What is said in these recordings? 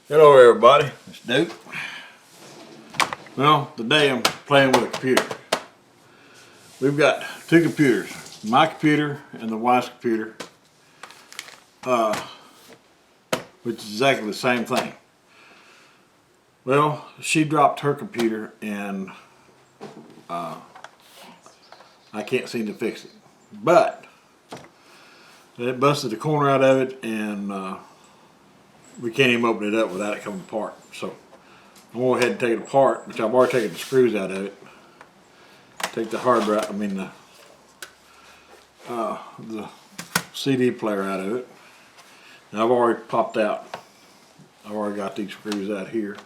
Hello everybody, it's Duke. Well, today I'm playing with a computer. We've got two computers, my computer and the wife's computer, which is exactly the same thing. Well, she dropped her computer and I can't seem to fix it. But it busted the corner out of it and we can't even open it up without it coming apart. So I'm going to go ahead and take it apart, which I've already taken the screws out of it. Take the hard drive, the CD player out of it. And I've already popped out. I've already got these screws out here.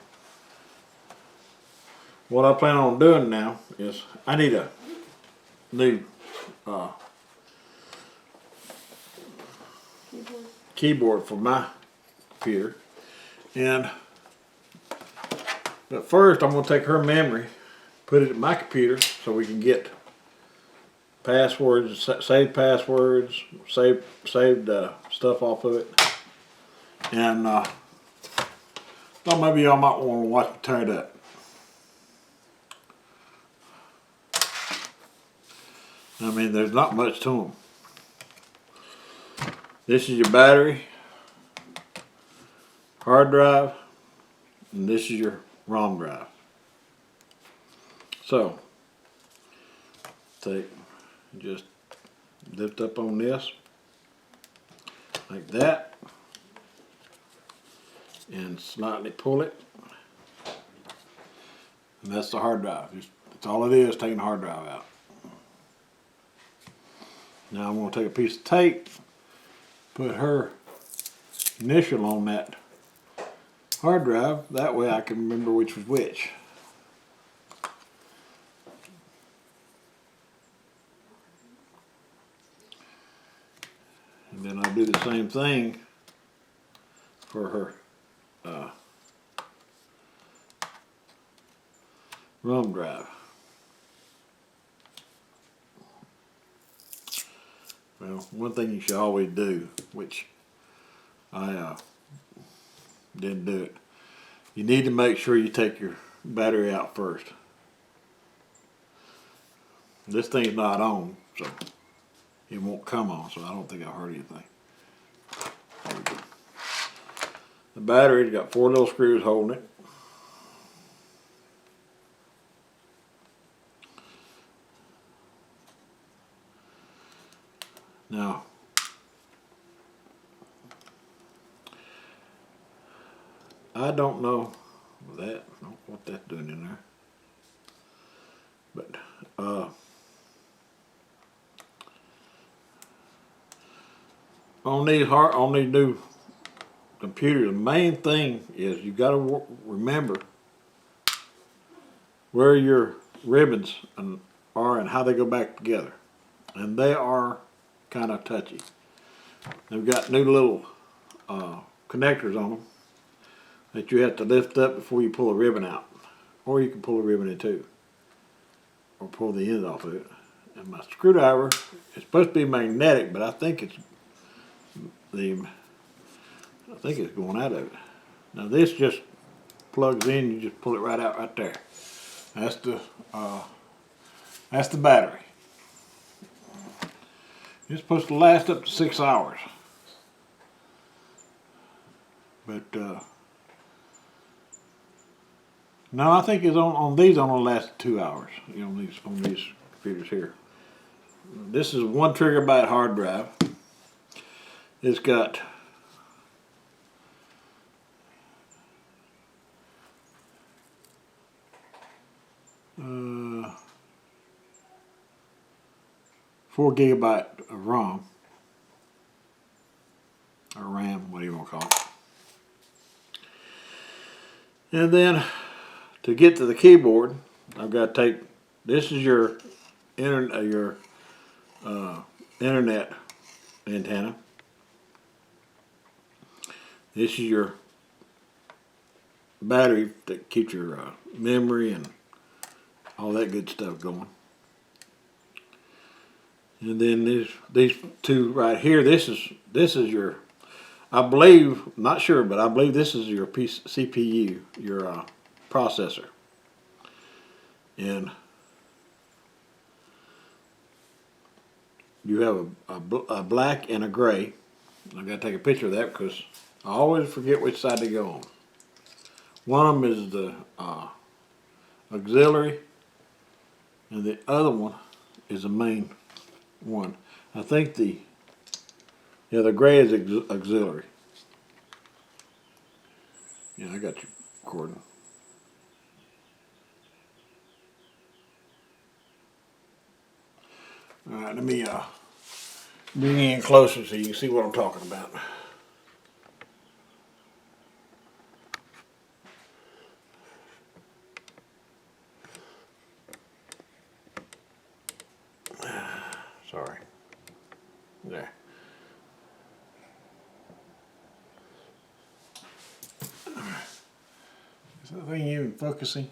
What I plan on doing now is I need a new keyboard for my computer. But first I'm going to take her memory, put it in my computer so we can get passwords, saved passwords, saved stuff off of it. And thought maybe y'all might want to watch me tear it up. I mean, there's not much to them. This is your battery, hard drive, and this is your ROM drive. So, just lift up on this, like that, and slightly pull it, and that's the hard drive. That's all it is, taking the hard drive out. Now I'm going to take a piece of tape, put her initial on that hard drive, that way I can remember which was which. And then I do the same thing for her ROM drive. Well, one thing you should always do, which I didn't do it, you need to make sure you take your battery out first. This thing's not on, so it won't come on, so I don't think I'll hurt anything. There we go. The battery's got 4 little screws holding it. Now, I don't know what that's doing in there, but on these new computers, the main thing is you got to remember where your ribbons are and how they go back together, and they are kind of touchy. They've got new little connectors on them that you have to lift up before you pull a ribbon out, or you can pull a ribbon in two, or pull the end off of it. And my screwdriver is supposed to be magnetic, but I think it's going out of it. Now this just plugs in. You just pull it right out right there. That's the battery. It's supposed to last up to 6 hours, but no, I think it's on these only lasts 2 hours. You know, on these computers here. This is 1 TB hard drive. It's got uh, 4 GB of ROM, or RAM, whatever you want to call it. And then to get to the keyboard, I've got to take, this is your internet antenna. This is your battery that keeps your memory and all that good stuff going. And then these two right here, this is your I believe, not sure, but I believe this is your CPU, your processor. And you have a black and a gray. I got to take a picture of that because I always forget which side to go on. One of them is the auxiliary, and the other one is the main one. I think the gray is auxiliary. Yeah, I got you recording. All right, let me bring you in closer so you can see what I'm talking about. Sorry. There. Is that thing even focusing?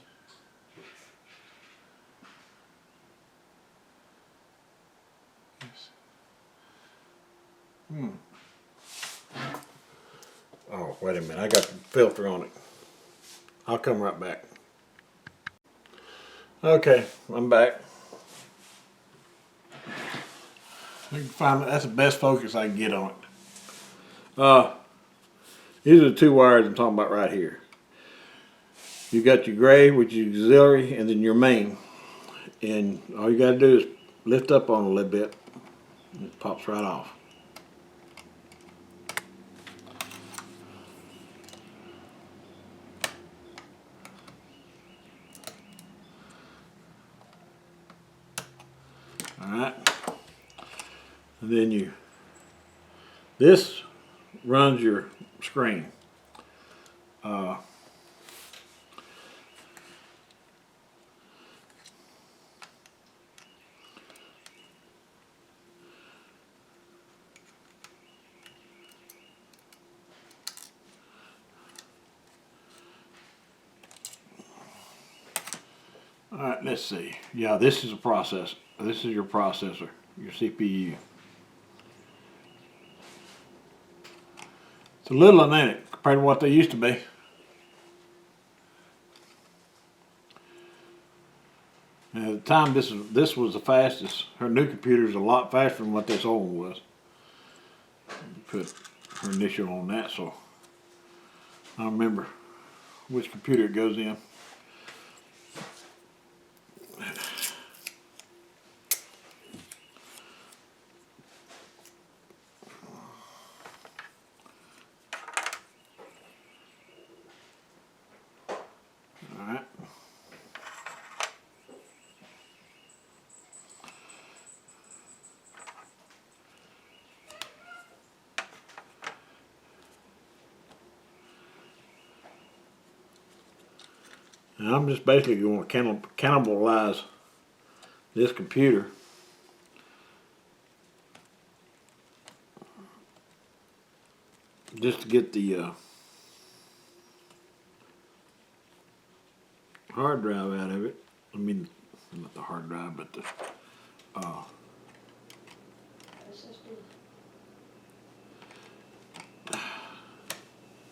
Yes. Oh, wait a minute. I got the filter on it. I'll come right back. Okay, I'm back. I can find that's the best focus I can get on it. These are the two wires I'm talking about right here. You got your gray, which is auxiliary, and then your main. And all you got to do is lift up on it a little bit, and it pops right off. All right. And then this runs your screen. All right, let's see. Yeah, this is a process. This is your processor, your CPU. It's a little anemic compared to what they used to be. And at the time, this was the fastest. Her new computer is a lot faster than what this old one was. Put her initial on that, so I don't remember which computer it goes in. All right. And I'm just basically going to cannibalize this computer. Just to get the hard drive out of it. I mean, not the hard drive, but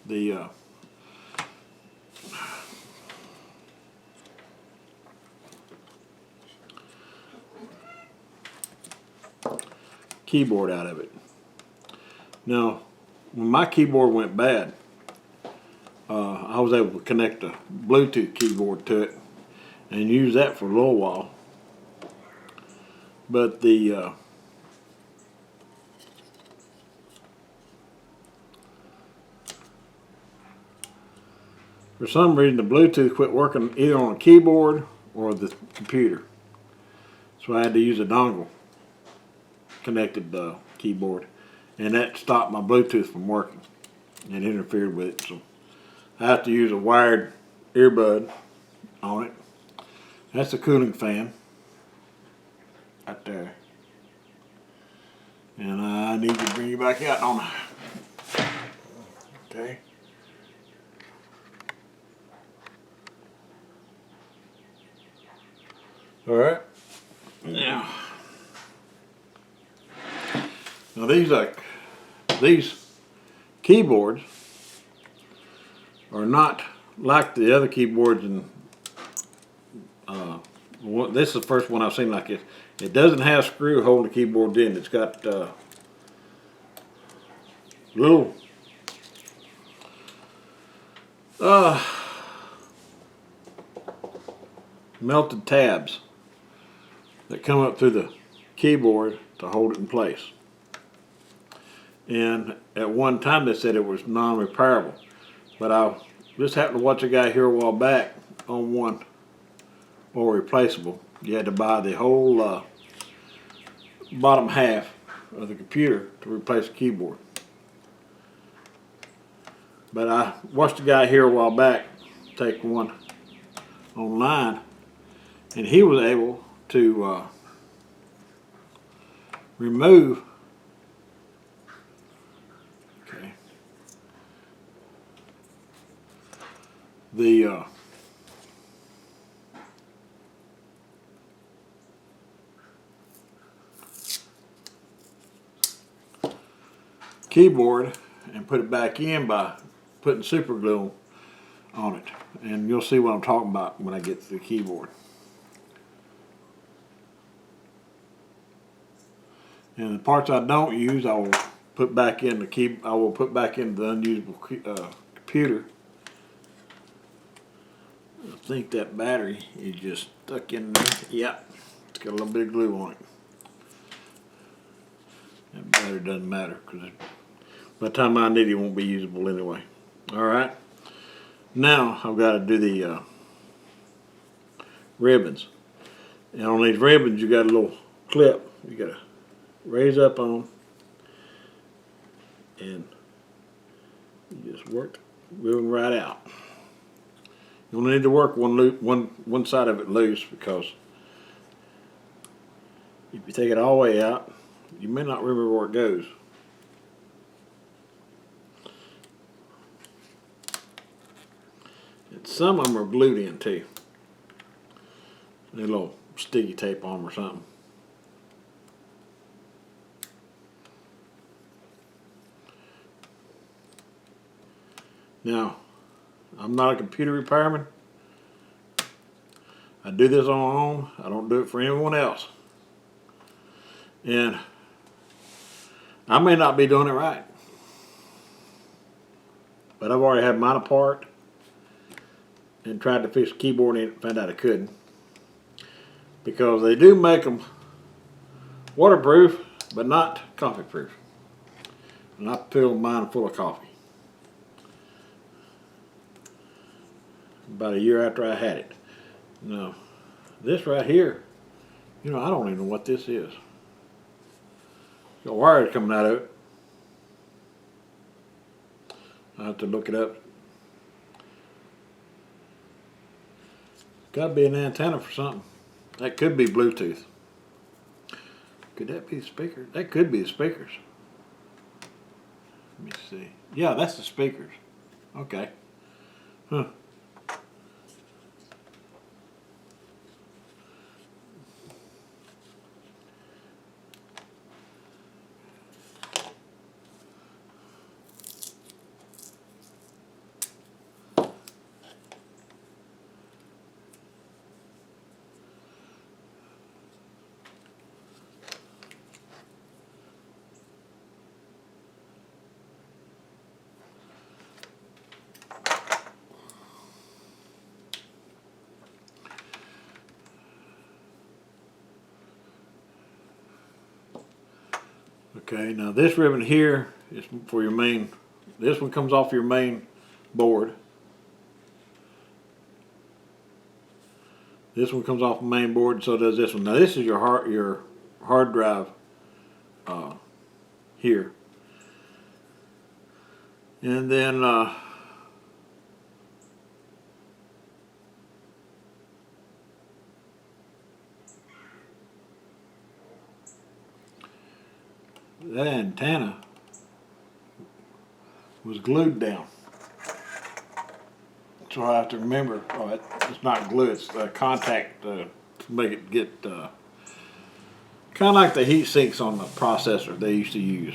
the keyboard out of it. Now, when my keyboard went bad, I was able to connect a Bluetooth keyboard to it and use that for a little while. But for some reason the Bluetooth quit working either on the keyboard or the computer. So I had to use a dongle connected the keyboard, and that stopped my Bluetooth from working and interfered with it. So I have to use a wired earbud on it. That's a cooling fan right there. And I need to bring you back out on. Okay. All right. Now these keyboards are not like the other keyboards, and this is the first one I've seen like this. It doesn't have screw holding the keyboard in. It's got little melted tabs that come up through the keyboard to hold it in place. And at one time they said it was non-repairable, but I just happened to watch a guy here a while back on one more replaceable. You had to buy the whole bottom half of the computer to replace the keyboard. But I watched a guy here a while back take one online, and he was able to remove the keyboard and put it back in by putting super glue on it, and you'll see what I'm talking about when I get to the keyboard. And the parts I don't use, I will put back in the I will put back into the unusable computer. I think that battery is just stuck in there. Yep, it's got a little bit of glue on it. That battery doesn't matter because by the time I need it, it won't be usable anyway. All right. Now I've got to do the ribbons. And on these ribbons, you got a little clip. You got to raise up on, and you just work the ribbon right out. You'll need to work one side of it loose, because if you take it all the way out, you may not remember where it goes. And some of them are glued in too. A little sticky tape on them or something. Now, I'm not a computer repairman. I do this on my own. I don't do it for anyone else. And I may not be doing it right, but I've already had mine apart and tried to fix the keyboard and found out I couldn't, because they do make them waterproof but not coffee proof. And I filled mine full of coffee about a year after I had it. Now, this right here, I don't even know what this is. Got wires coming out of it. I have to look it up. Got to be an antenna for something. That could be Bluetooth. Could that be the speakers? That could be the speakers. Let me see. Yeah, that's the speakers. Okay. Huh. Okay, now this ribbon here is for your main. This one comes off your main board. This one comes off the main board, and so does this one. Now this is your hard drive here, and then that antenna was glued down. So I have to remember, it's not glue, it's contact to make it get kind of like the heat sinks on the processor they used to use.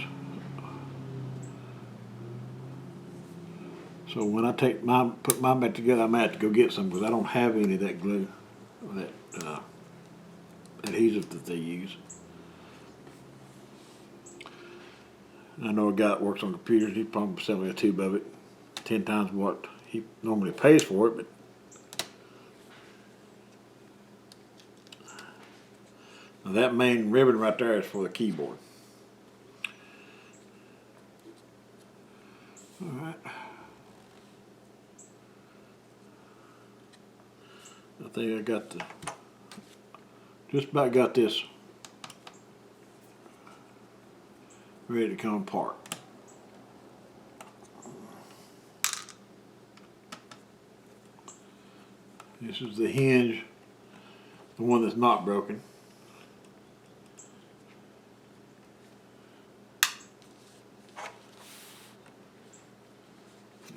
So when I put mine back together, I'm gonna have to go get some because I don't have any of that glue, or that adhesive that they use. I know a guy that works on computers. He'd probably sell me a tube of it, 10 times what he normally pays for it. But now that main ribbon right there is for the keyboard. All right. I think I got just about got this ready to come apart. This is the hinge, the one that's not broken.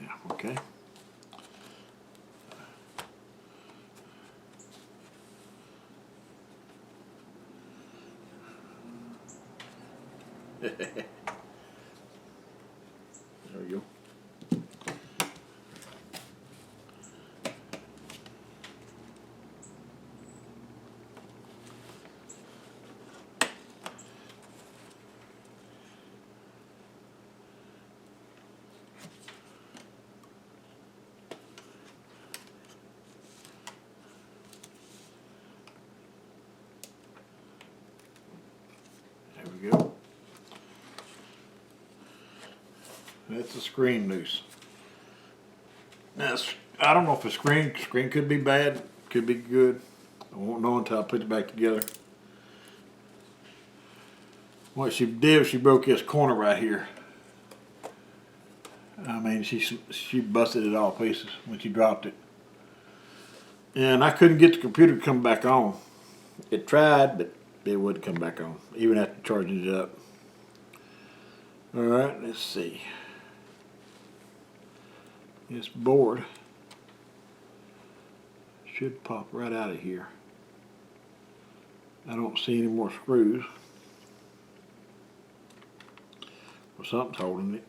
Yeah, okay. There we go. There we go. That's the screen loose. Now, I don't know if the screen could be bad, could be good. I won't know until I put it back together. What she did, she broke this corner right here. I mean, she busted it all to pieces when she dropped it. And I couldn't get the computer to come back on. It tried, but it wouldn't come back on, even after charging it up. All right, let's see. This board should pop right out of here. I don't see any more screws. Well, something's holding it.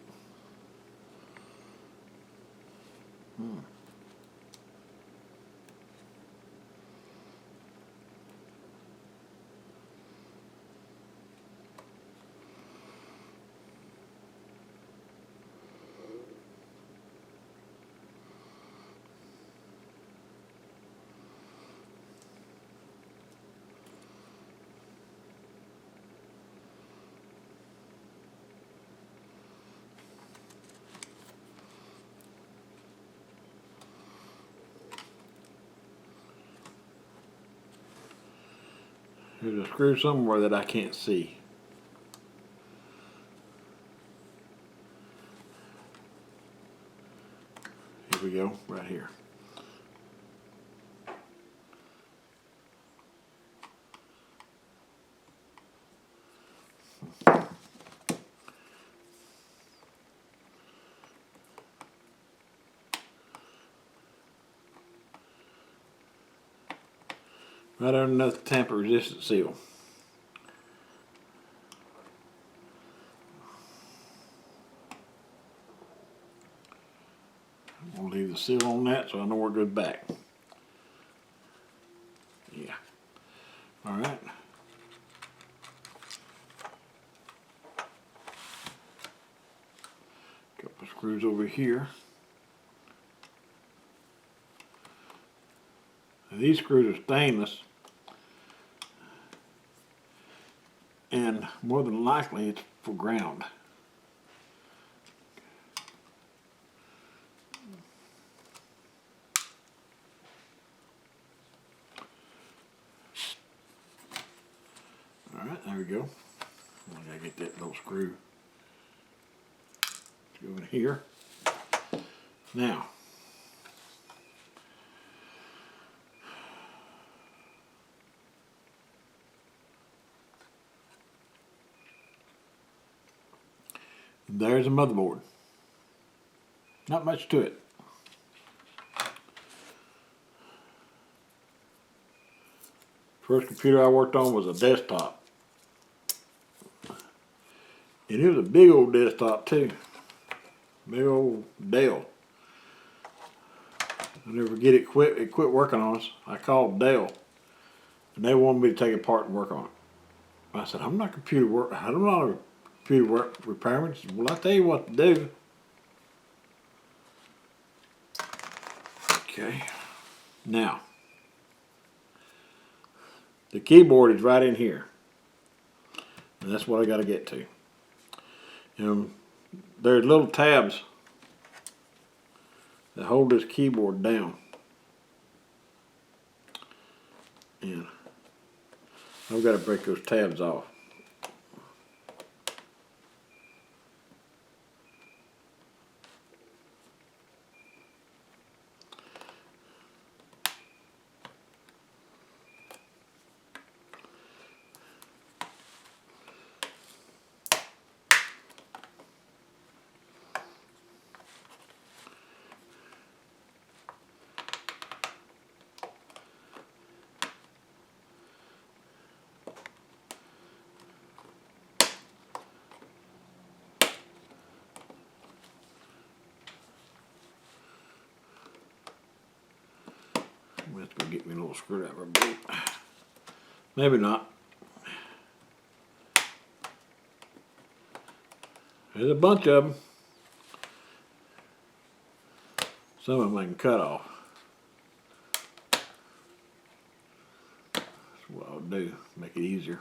There's a screw somewhere that I can't see. Here we go, right here. Right underneath the tamper resistant seal. I'm gonna leave the seal on that so I know where it goes back. Yeah. All right. Couple of screws over here. Now, these screws are stainless, and more than likely it's for ground. All right, there we go. I gotta get that little screw to go in here. Now, there's a motherboard. Not much to it. First computer I worked on was a desktop. And it was a big old desktop too. Big old Dell. I never get it quit. It quit working on us. I called Dell, and they wanted me to take it apart and work on it. I said, I'm not computer work. I'm not a computer work repairman. She said, well, I tell you what to do. Okay. Now, the keyboard is right in here, and that's what I got to get to. There's little tabs that hold this keyboard down, and I've got to break those tabs off. I'm going to have to go get me a little screwdriver. Maybe not. There's a bunch of them. Some of them I can cut off. That's what I'll do, make it easier.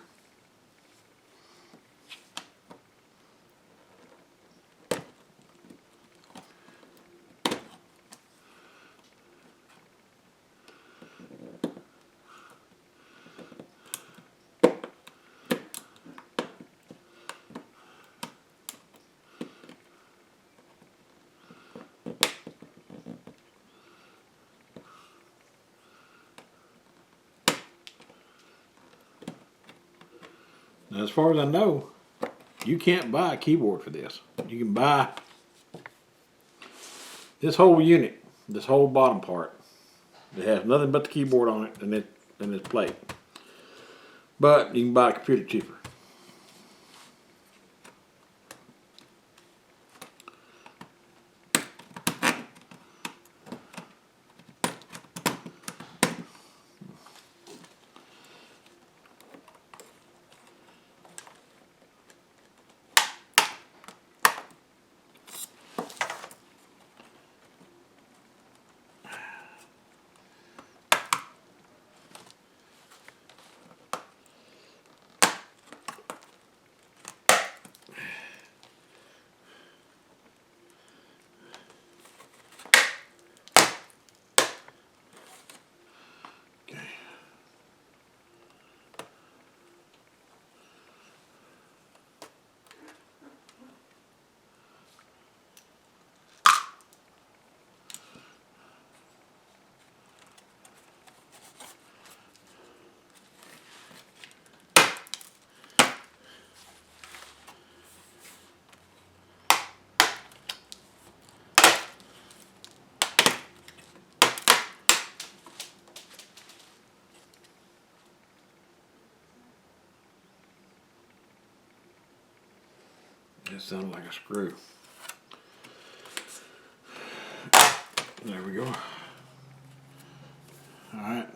Now, as far as I know, you can't buy a keyboard for this. You can buy this whole unit, this whole bottom part. It has nothing but the keyboard on it and its plate. But you can buy a computer cheaper. That sounded like a screw. There we go. All right.